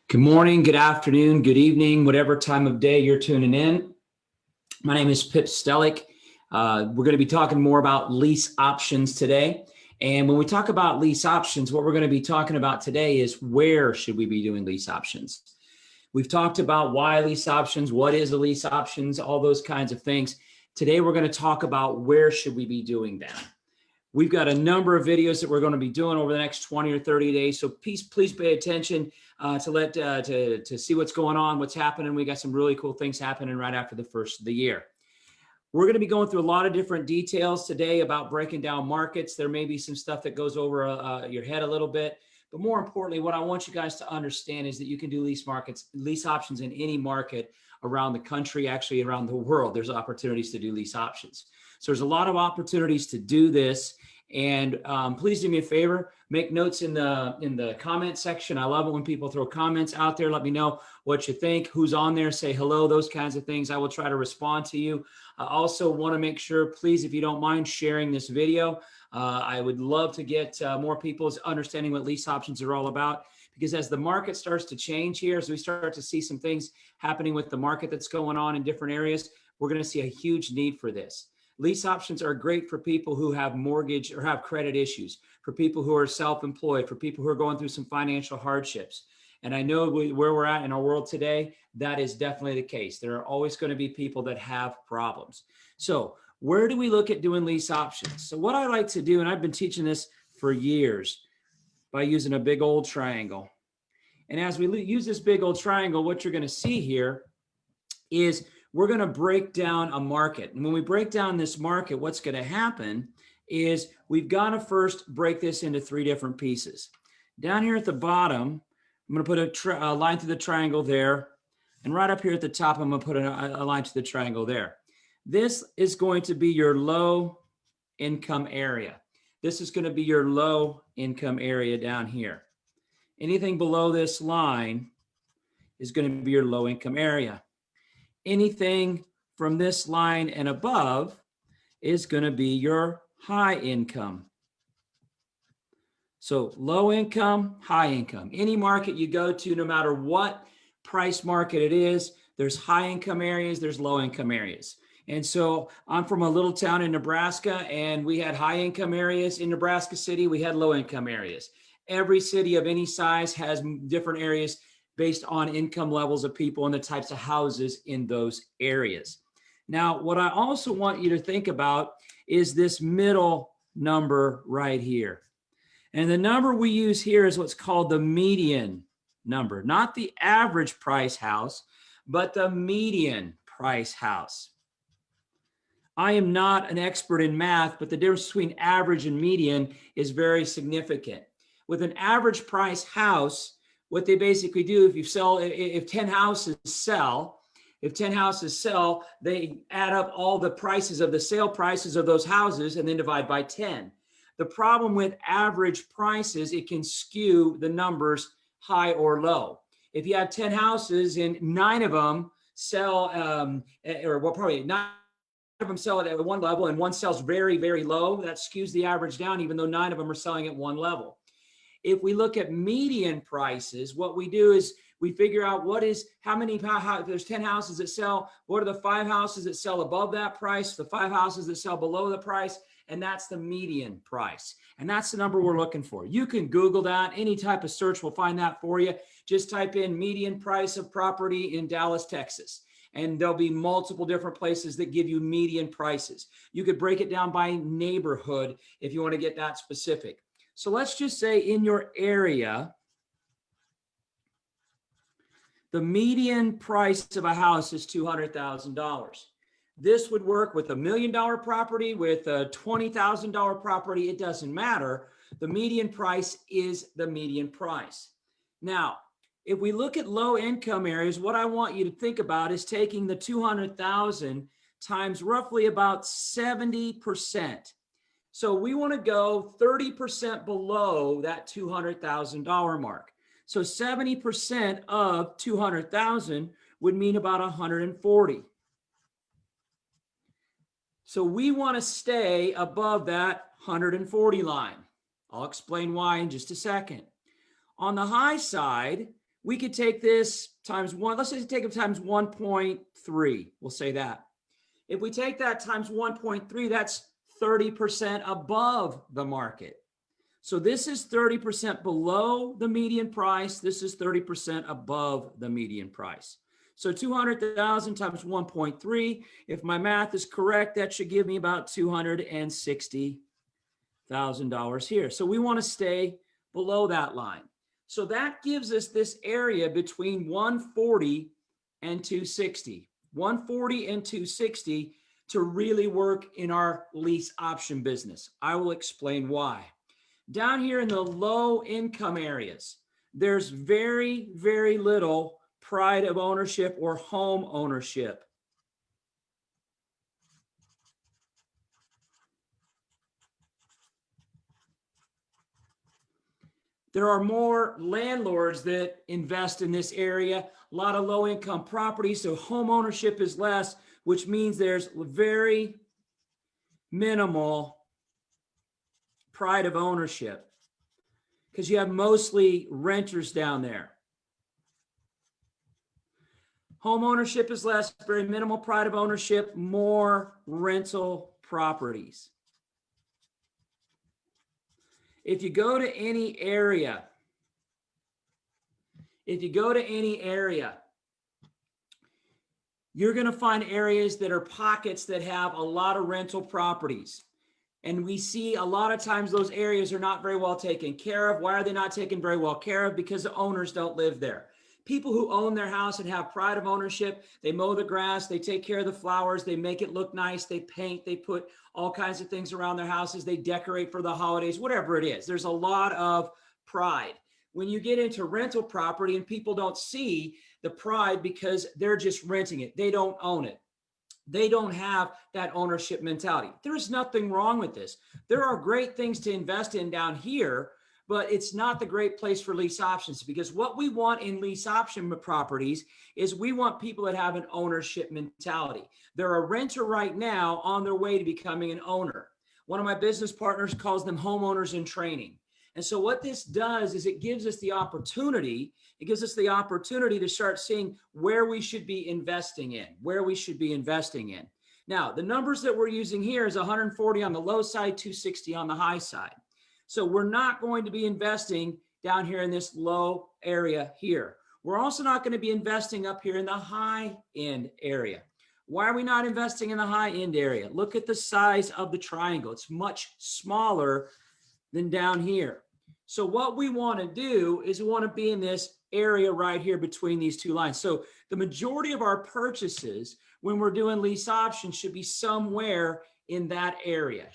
Good morning, good afternoon, good evening, whatever time of day you're tuning in. My name is Pip Stellick. We're going to be talking more about lease options today. And when we talk about lease options, what we're going to be talking about today is where should we be doing lease options? We've talked about why lease options, what is a lease options, all those kinds of things. Today, we're going to talk about where should we be doing that. We've got a number of videos that we're going to be doing over the next 20 or 30 days. So please pay attention to see what's going on, what's happening. We got some really cool things happening right after the first of the year. We're going to be going through a lot of different details today about breaking down markets. There may be some stuff that goes over your head a little bit. But more importantly, what I want you guys to understand is that you can do lease options in any market around the country, actually around the world. There's opportunities to do lease options. So there's a lot of opportunities to do this. And please do me a favor, make notes in the comment section. I love it when people throw comments out there. Let me know what you think, who's on there, say hello, those kinds of things. I will try to respond to you. I also want to make sure, please, if you don't mind sharing this video, I would love to get more people's understanding what lease options are all about. Because as the market starts to change here, as we start to see some things happening with the market that's going on in different areas, we're going to see a huge need for this. Lease options are great for people who have mortgage or have credit issues, for people who are self-employed, for people who are going through some financial hardships. And I know where we're at in our world today, that is definitely the case. There are always going to be people that have problems. So where do we look at doing lease options? So what I like to do, and I've been teaching this for years by using a big old triangle. And as we use this big old triangle, what you're going to see here is we're going to break down a market. And when we break down this market, what's going to happen is we've got to first break this into three different pieces. Down here at the bottom, I'm going to put a line through the triangle there. And right up here at the top, I'm going to put a line to the triangle there. This is going to be your low income area. This is going to be your low income area down here. Anything below this line is going to be your low income area. Anything from this line and above is going to be your high income. So low income, high income. Any market you go to, no matter what price market it is, there's high income areas, there's low income areas. And so I'm from a little town in Nebraska, and we had high income areas in Nebraska City. We had low income areas. Every city of any size has different areas based on income levels of people and the types of houses in those areas. Now, what I also want you to think about is this middle number right here. And the number we use here is what's called the median number, not the average price house, but the median price house. I am not an expert in math, but the difference between average and median is very significant. With an average price house, what they basically do, if 10 houses sell, they add up all the prices of the sale prices of those houses and then divide by 10. The problem with average prices, it can skew the numbers high or low. If you have 10 houses and 9 of them sell, probably 9 of them sell at one level and one sells very, very low, that skews the average down, even though 9 of them are selling at one level. If we look at median prices, what we do is we figure out if there's 10 houses that sell, what are the 5 houses that sell above that price, the 5 houses that sell below the price, and that's the median price. And that's the number we're looking for. You can Google that. Any type of search will find that for you. Just type in median price of property in Dallas, Texas. And there'll be multiple different places that give you median prices. You could break it down by neighborhood if you want to get that specific. So let's just say in your area, the median price of a house is $200,000. This would work with $1 million property, with a $20,000 property. It doesn't matter. The median price is the median price. Now, if we look at low income areas, what I want you to think about is taking the 200,000 times roughly about 70%. So we want to go 30% below that $200,000 mark. So 70% of 200,000 would mean about 140. So we want to stay above that 140 line. I'll explain why in just a second. On the high side, we could take this times one. Let's just take it times 1.3. We'll say that. If we take that times 1.3, that's 30% above the market. So this is 30% below the median price. This is 30% above the median price. So 200,000 times 1.3, if my math is correct, that should give me about $260,000 here. So we want to stay below that line. So that gives us this area between 140 and 260. 140 and 260 to really work in our lease option business. I will explain why. Down here in the low income areas, there's very, very little pride of ownership or home ownership. There are more landlords that invest in this area, a lot of low income properties, so home ownership is less, which means there's very minimal pride of ownership because you have mostly renters down there. Home ownership is less, very minimal pride of ownership, more rental properties. If you go to any area, you're going to find areas that are pockets that have a lot of rental properties. And we see a lot of times those areas are not very well taken care of. Why are they not taken very well care of? Because the owners don't live there. People who own their house and have pride of ownership, they mow the grass, they take care of the flowers, they make it look nice, they paint, they put all kinds of things around their houses, they decorate for the holidays, whatever it is. There's a lot of pride. When you get into rental property and people don't see the pride because they're just renting it, they don't own it. They don't have that ownership mentality. There is nothing wrong with this. There are great things to invest in down here, but it's not the great place for lease options, because what we want in lease option properties is we want people that have an ownership mentality. They're a renter right now on their way to becoming an owner. One of my business partners calls them homeowners in training. And so what this does is it gives us the opportunity to start seeing where we should be investing in, Now, the numbers that we're using here is 140 on the low side, 260 on the high side. So we're not going to be investing down here in this low area here. We're also not going to be investing up here in the high end area. Why are we not investing in the high end area? Look at the size of the triangle. It's much smaller than down here. So what we want to do is we want to be in this area right here between these two lines. So the majority of our purchases when we're doing lease options should be somewhere in that area,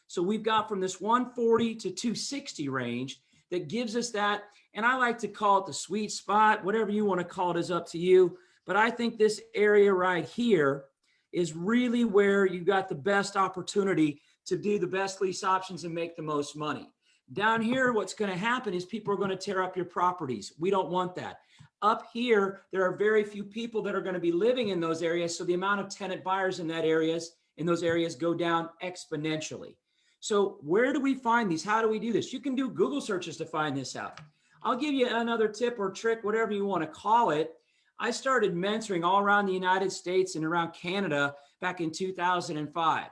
So we've got from this 140 to 260 range that gives us that. And I like to call it the sweet spot, whatever you want to call it is up to you. But I think this area right here is really where you've got the best opportunity to do the best lease options and make the most money. Down here, what's going to happen is people are going to tear up your properties. We don't want that. Up here, there are very few people that are going to be living in those areas, so the amount of tenant buyers in those areas go down exponentially. So where do we find these? How do we do this? You can do Google searches to find this out. I'll give you another tip or trick, whatever you want to call it. I started mentoring all around the United States and around Canada back in 2005.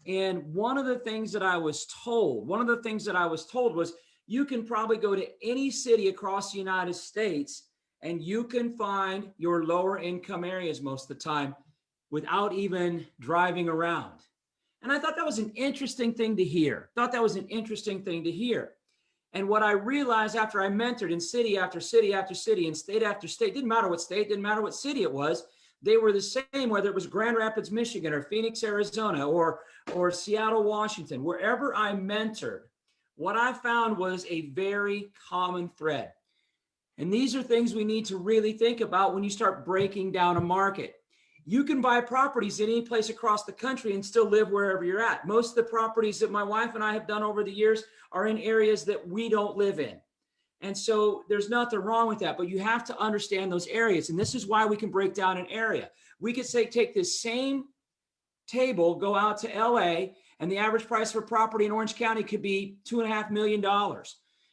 And one of the things that I was told was you can probably go to any city across the United States and you can find your lower income areas most of the time without even driving around. And I thought that was an interesting thing to hear. And what I realized after I mentored in city after city after city and state after state, didn't matter what state, didn't matter what city it was, they were the same, whether it was Grand Rapids, Michigan, or Phoenix, Arizona, or Seattle, Washington, wherever I mentored, what I found was a very common thread. And these are things we need to really think about when you start breaking down a market. You can buy properties in any place across the country and still live wherever you're at. Most of the properties that my wife and I have done over the years are in areas that we don't live in. And so there's nothing wrong with that, but you have to understand those areas. And this is why we can break down an area. We could say, take this same table, go out to LA, and the average price for property in Orange County could be $2.5 million.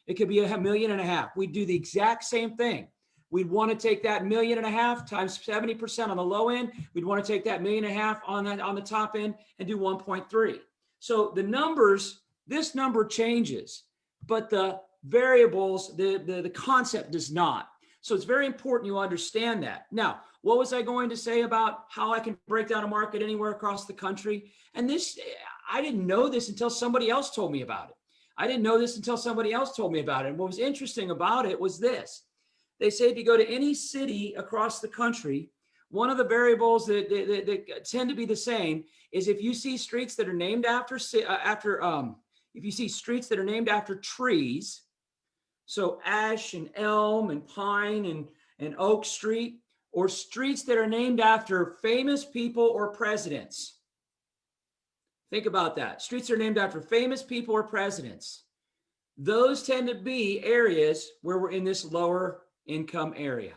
It could be $1.5 million. We'd do the exact same thing. We'd want to take that $1.5 million times 70% on the low end. We'd want to take that $1.5 million on the top end and do 1.3. So the numbers, this number changes, but the variables, the concept does not. So it's very important you understand that. Now, what was I going to say about how I can break down a market anywhere across the country? And this, I didn't know this until somebody else told me about it. And what was interesting about it was this. They say if you go to any city across the country, one of the variables that tend to be the same is if you see streets that are named after trees, so ash and elm and pine and oak street, or streets that are named after famous people or presidents. Think about that. Streets are named after famous people or presidents. Those tend to be areas where we're in this lower income area.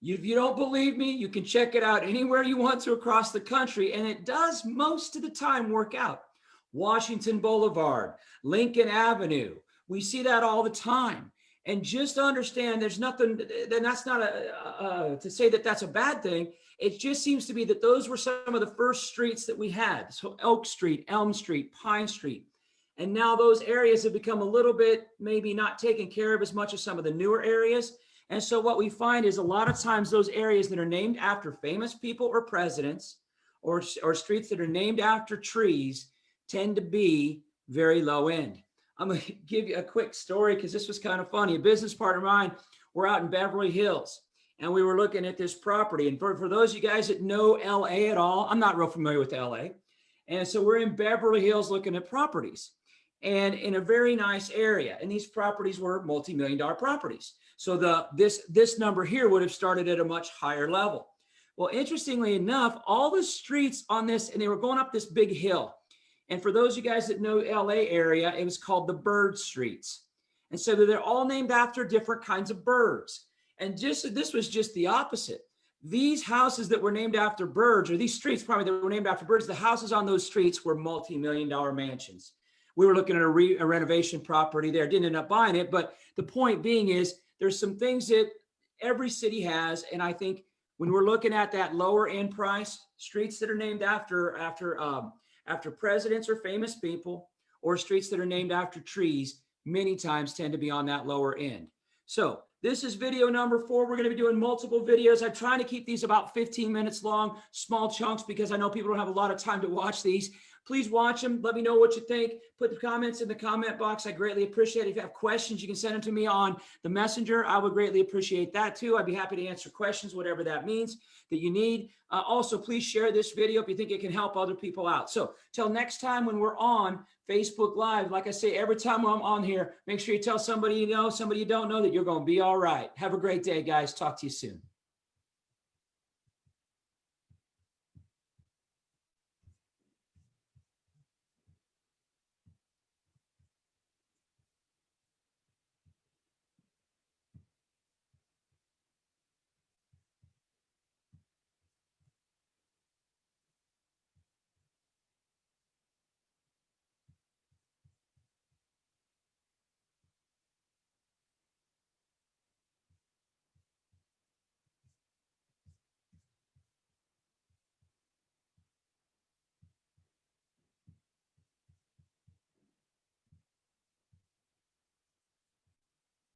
If you don't believe me, you can check it out anywhere you want to across the country, and it does most of the time work out. Washington Boulevard, Lincoln Avenue, we see that all the time. And just understand there's nothing, then that's not to say that that's a bad thing. It just seems to be that those were some of the first streets that we had. So Oak Street, Elm Street, Pine Street. And now those areas have become a little bit maybe not taken care of as much as some of the newer areas. And so what we find is a lot of times those areas that are named after famous people or presidents or streets that are named after trees tend to be very low end. I'm going to give you a quick story because this was kind of funny. A business partner of mine, we're out in Beverly Hills and we were looking at this property. And for those of you guys that know LA at all, I'm not real familiar with LA. And so we're in Beverly Hills looking at properties and in a very nice area. And these properties were multi-million-dollar properties. So this number here would have started at a much higher level. Well, interestingly enough, all the streets on this, and they were going up this big hill. And for those of you guys that know LA area, it was called the bird streets. And so they're all named after different kinds of birds. And this was just the opposite. These houses that were named after birds, or these streets probably that were named after birds, the houses on those streets were multi-million-dollar mansions. We were looking at a renovation property there, didn't end up buying it. But the point being is there's some things that every city has. And I think when we're looking at that lower end price, streets that are named after presidents or famous people, or streets that are named after trees, many times tend to be on that lower end. So this is video number 4. We're going to be doing multiple videos. I'm trying to keep these about 15 minutes long, small chunks, because I know people don't have a lot of time to watch these. Please watch them. Let me know what you think. Put the comments in the comment box. I greatly appreciate it. If you have questions, you can send them to me on the messenger. I would greatly appreciate that too. I'd be happy to answer questions, whatever that means that you need. Also, please share this video if you think it can help other people out. So till next time when we're on Facebook Live, like I say, every time I'm on here, make sure you tell somebody you know, somebody you don't know, that you're going to be all right. Have a great day, guys. Talk to you soon.